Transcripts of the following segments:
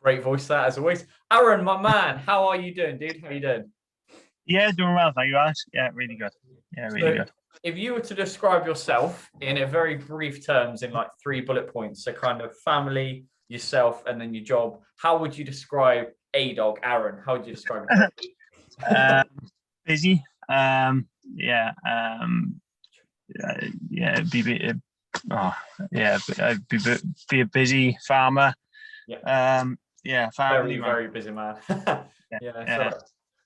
Great voice that as always. Aaron, my man, how are you doing, dude? How are you doing? Yeah, doing well, thank you, Alex. Yeah, really good. Yeah, really So, good. if you were to describe yourself in a very brief terms, in like 3 bullet points, so kind of family, yourself, and then your job, how would you describe a dog, Aaron? How would you describe yourself? Um, Busy. Yeah. Yeah. Oh, yeah. I'd be a busy farmer. Yeah, Yeah, family very, man. very busy man. Yeah, Yeah, so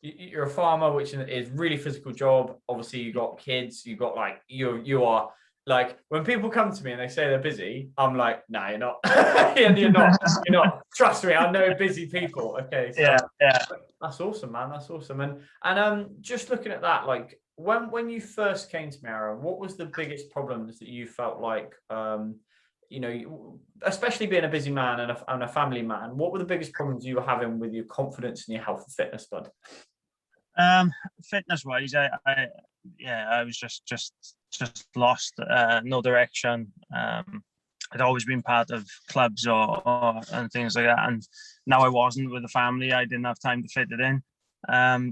yeah, you're a farmer, which is really physical job. Obviously, you got kids. You got like you are like when people come to me and they say they're busy, I'm like, nah, you're not. Yeah, you're not. You're not. Trust me, I know busy people. Okay, so yeah, yeah. that's awesome, man. That's awesome. And just looking at that, like when you first came to me, Aaron, what was the biggest problems that you felt like especially being a busy man and a family man, what were the biggest problems you were having with your confidence and your health and fitness, bud? Um, Fitness wise, I was just lost. No direction. I'd always been part of clubs or and things like that, and now I wasn't with the family. I didn't have time to fit it in.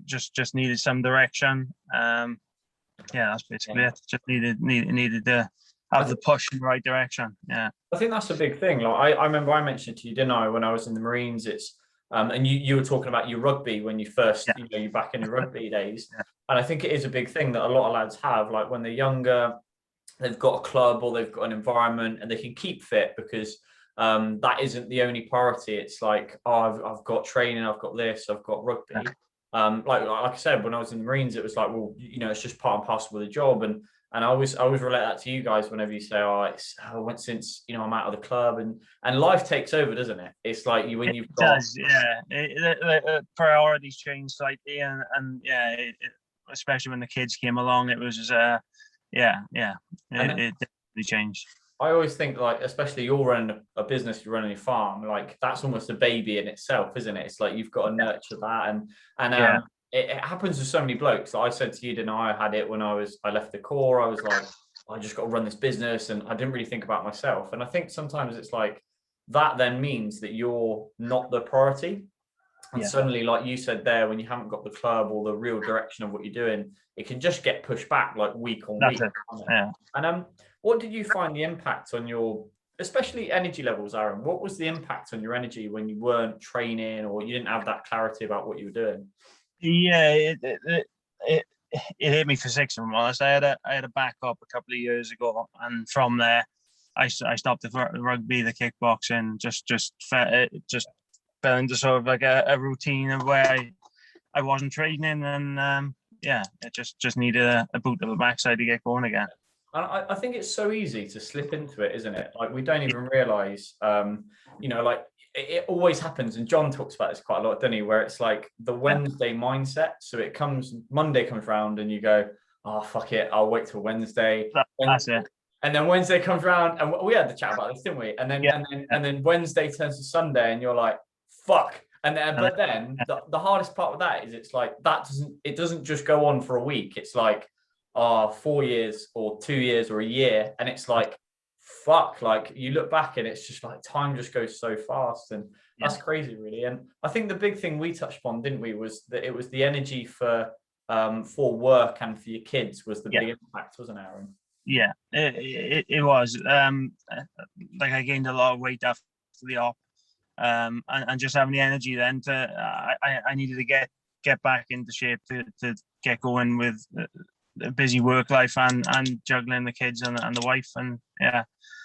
Just needed some direction. Yeah, that's basically Yeah. it. Just needed to have the push in the right direction. Yeah, I think that's a big thing. Like I remember I mentioned to you, didn't I, when I was in the Marines, it's and you were talking about your rugby when you first, yeah, you back in your rugby days. yeah. And I think it is a big thing that a lot of lads have, like when they're younger, they've got a club or they've got an environment and they can keep fit because that isn't the only priority. It's like, oh, I've got training, I've got this, I've got rugby. Like I said, when I was in the Marines, it was like, well, it's just part and parcel with the job. And I always relate that to you guys whenever you say, oh, I went since I'm out of the club and life takes over, doesn't it? It's like when It you've got does. Yeah, priorities change slightly, and yeah, especially when the kids came along, it was yeah, and it definitely changed. I always think like, especially you're running a business, you're running a farm, like that's almost a baby in itself, isn't it? It's like you've got to nurture that, and Yeah, it happens with so many blokes. Like I said to you, didn't I had it when I left the Corps. I was like, I just got to run this business, and I didn't really think about myself. And I think sometimes it's like that then means that you're not the priority. And yeah, suddenly, like you said there, when you haven't got the club or the real direction of what you're doing, it can just get pushed back like week on that's week. it. Yeah. And what did you find the impact on your, especially energy levels, Aaron? What was the impact on your energy when you weren't training or you didn't have that clarity about what you were doing? Yeah, it, it hit me for six, if I'm honest. I had a back up a couple of years ago, and from there, I stopped the rugby, the kickboxing, just fell into sort of like a routine of where I wasn't training, and yeah, it just needed a boot of the backside to get going again. And I think it's so easy to slip into it, isn't it? Like we don't even realize, like it always happens. And John talks about this quite a lot, doesn't he? Where it's like the Yeah, Wednesday mindset. So Monday comes around and you go, oh, fuck it, I'll wait till Wednesday. that's it. And then Wednesday comes around and we had the chat about this, didn't we? And then Yeah, and then Wednesday turns to Sunday and you're like, fuck. And then but then the hardest part of that is it's like it doesn't just go on for a week. It's like 4 years or 2 years or a year. And it's like, fuck, like you look back and it's just like time just goes so fast. And yeah, that's crazy, really. And I think the big thing we touched upon, didn't we, was that it was the energy for work and for your kids was the yeah. big impact, wasn't it, Aaron? Yeah, it was. Like I gained a lot of weight after the op, and just having the energy then I needed to get back into shape to get going with a busy work life and juggling the kids and the wife, and yeah,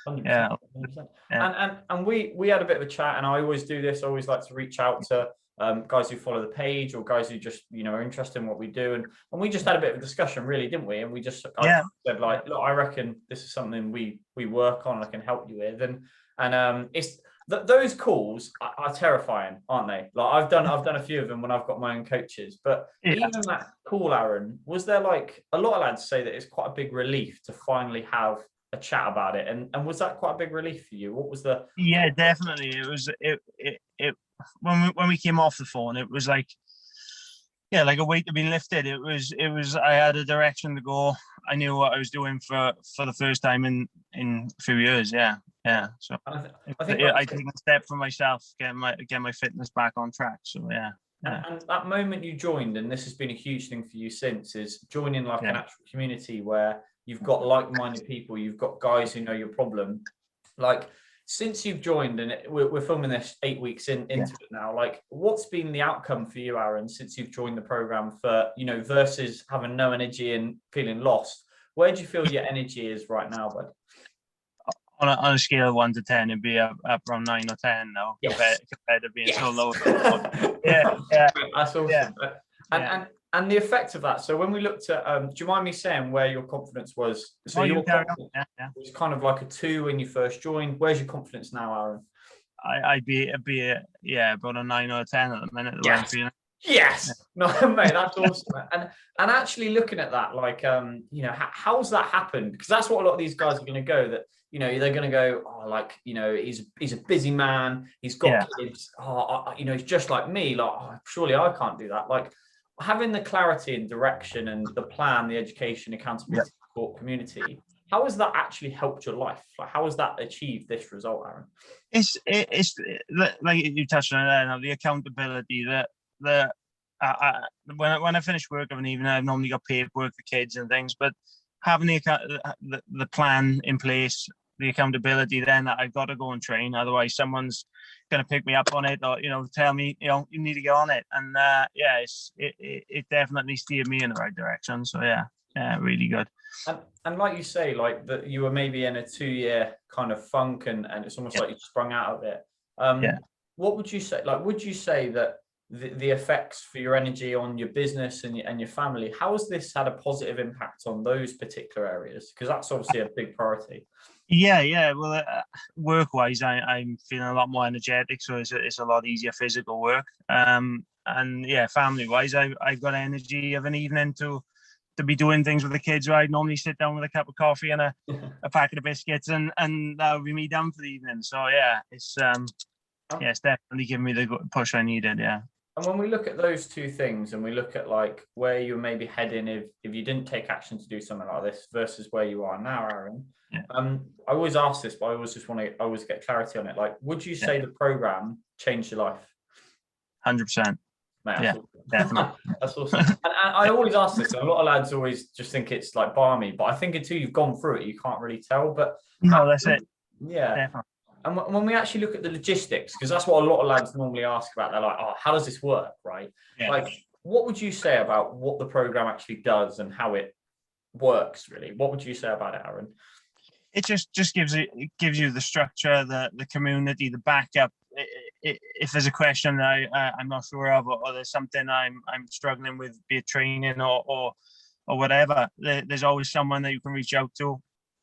100%, yeah, 100%. yeah, And we had a bit of a chat, and I always do this. I always like to reach out to guys who follow the page or guys who just are interested in what we do, and we just had a bit of a discussion, really, didn't we? And I said like, look, I reckon this is something we work on. I can help you with, and it's those calls are terrifying, aren't they? Like I've done a few of them when I've got my own coaches, but yeah. even that call, Aaron, was there like a lot of lads say that it's quite a big relief to finally have a chat about it, and was that quite a big relief for you? What was the Yeah, definitely. It was it when we came off the phone, it was like, yeah, like a weight had been lifted. It was I had a direction to go. I knew what I was doing for the first time in a few years. Yeah, Yeah. So I think like I take a step for myself, get my fitness back on track. So yeah. And that moment you joined, and this has been a huge thing for you since, is joining like an actual community where you've got like-minded people, you've got guys who know your problem. Like, since you've joined, and we're filming this 8 weeks into it now, like, what's been the outcome for you, Aeron, since you've joined the program for, versus having no energy and feeling lost? Where do you feel your energy is right now, bud? On a scale of 1 to 10, it'd be up around 9 or 10 now, compared to being so low. Yeah. That's awesome. And the effect of that. So when we looked at, do you mind me saying where your confidence was? So your confidence was kind of like a 2 when you first joined. Where's your confidence now, Aeron? I'd be about a 9 or a 10 at the minute. Yes. No, mate, that's awesome. And actually looking at that, like, how's that happened? Because that's what a lot of these guys are going to go, that, they're going to go, oh, like, he's a busy man. He's got kids. Oh, he's just like me. Like, oh, surely I can't do that. Like, having the clarity and direction and the plan, the education, accountability, support community, how has that actually helped your life? Like, how has that achieved this result, Aeron? It's like you touched on it there, the accountability that when I finish work of an evening, I've normally got paperwork for kids and things, but having the plan in place, the accountability, then that I've got to go and train, otherwise someone's going to pick me up on it, or tell me you need to get on it. And it definitely steered me in the right direction. So really good. And like you say, like, that you were maybe in a 2-year kind of funk, and it's almost like you sprung out of it. What would you say? Like, would you say that the effects for your energy on your business and your family, how has this had a positive impact on those particular areas? Because that's obviously a big priority. Well, work-wise, I'm feeling a lot more energetic, so it's a lot easier physical work. And family-wise, I've got energy of an evening to be doing things with the kids, where I'd normally sit down with a cup of coffee and a packet of biscuits, and that would be me done for the evening. So it's definitely given me the push I needed. And when we look at those two things, and we look at like where you're maybe heading if you didn't take action to do something like this versus where you are now, Aeron, I always ask this, but I always just want to always get clarity on it. Like, would you say the program changed your life? 100%. Mate, definitely. That's awesome. And I always ask this, and a lot of lads always just think it's like balmy, but I think until you've gone through it, you can't really tell. But no, that's it. Yeah. Definitely. And when we actually look at the logistics, because that's what a lot of lads normally ask about, they're like, oh, how does this work, right? Like, what would you say about what the program actually does and how it works, really? What would you say about it, Aeron? It just gives you the structure, the community, the backup. If there's a question I'm not sure of, or there's something I'm struggling with, be it training or whatever, there's always someone that you can reach out to.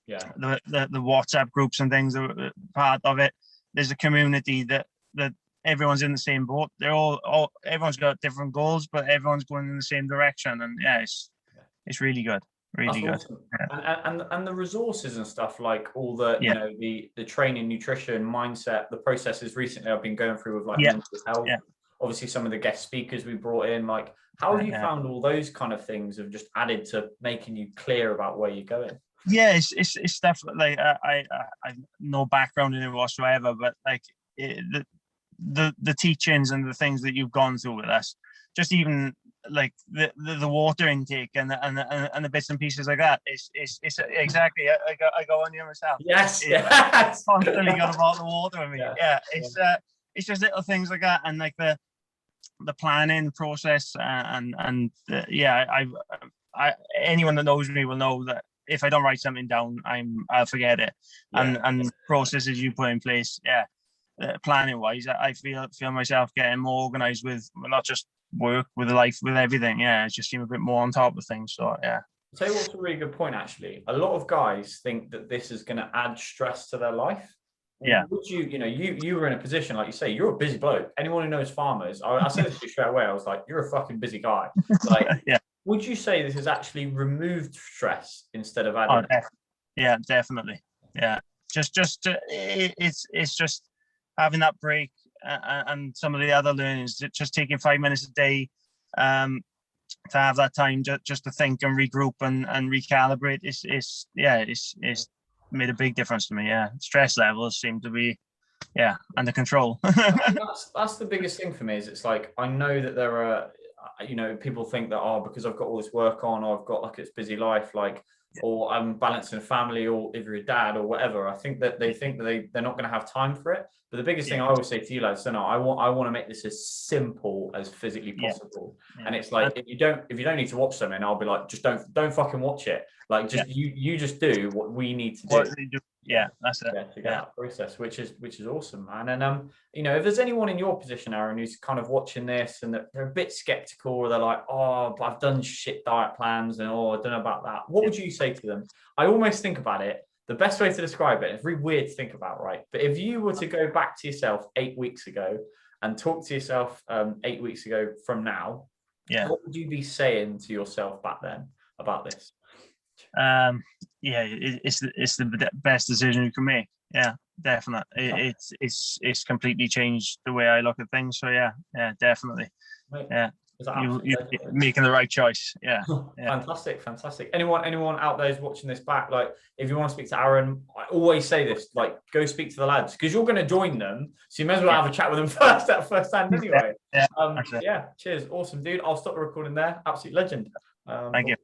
The WhatsApp groups and things are part of it. There's a community that everyone's in the same boat. They're everyone's got different goals, but everyone's going in the same direction. And it's really good. Really good. Awesome. And the resources and stuff, like all the the training, nutrition, mindset, the processes recently I've been going through with like mental health. Obviously some of the guest speakers we brought in, like, how have you found all those kind of things have just added to making you clear about where you're going? It's stuff like I've no background in it whatsoever, but like the teachings and the things that you've gone through with us, just even like the water intake and the bits and pieces like that. It's exactly. I go on here myself. Yes. Constantly got a bottle of water with me. It's just little things like that, and like the planning process, anyone that knows me will know that if I don't write something down, I'll forget it. And processes you put in place, planning wise, I feel myself getting more organized with not just work, with life, with everything. I just seem a bit more on top of things. So I'll tell you what's a really good point, actually. A lot of guys think that this is going to add stress to their life. Would you were in a position, like you say, you're a busy bloke. Anyone who knows farmers, I said this to you straight away, I was like, you're a fucking busy guy. Like, would you say this has actually removed stress instead of adding? Definitely. It's just having that break, and some of the other learnings, just taking 5 minutes a day to have that time just to think and regroup and recalibrate. It's made a big difference to me. Yeah, stress levels seem to be under control. I think that's the biggest thing for me. Is it's like I know that there are, people think that because I've got all this work on, or I've got like this busy life, like, or I'm balancing a family, or if you're a dad or whatever. I think that they think that they're not going to have time for it. But the biggest thing I always say to you lads, no, I want to make this as simple as physically possible. And it's like if you don't need to watch something, I'll be like, just don't fucking watch it. Like just you just do what we need to do. That's it. To get that process, which is awesome, man. And if there's anyone in your position, Aaron, who's kind of watching this and they're a bit skeptical, or they're like, but I've done shit diet plans and I don't know about that. What would you say to them? I almost think about it. The best way to describe it, it's really weird to think about, right? But if you were to go back to yourself 8 weeks ago and talk to yourself 8 weeks ago from now, what would you be saying to yourself back then about this? It's the best decision you can make. Yeah, definitely. It's completely changed the way I look at things. So yeah, definitely. Right. Yeah, you're making the right choice. Yeah. Fantastic. Anyone out there who's watching this back, like if you want to speak to Aaron, I always say this, like go speak to the lads, because you're going to join them, so you may as well have a chat with them first hand anyway. Cheers, awesome dude. I'll stop the recording there. Absolute legend. Thank you.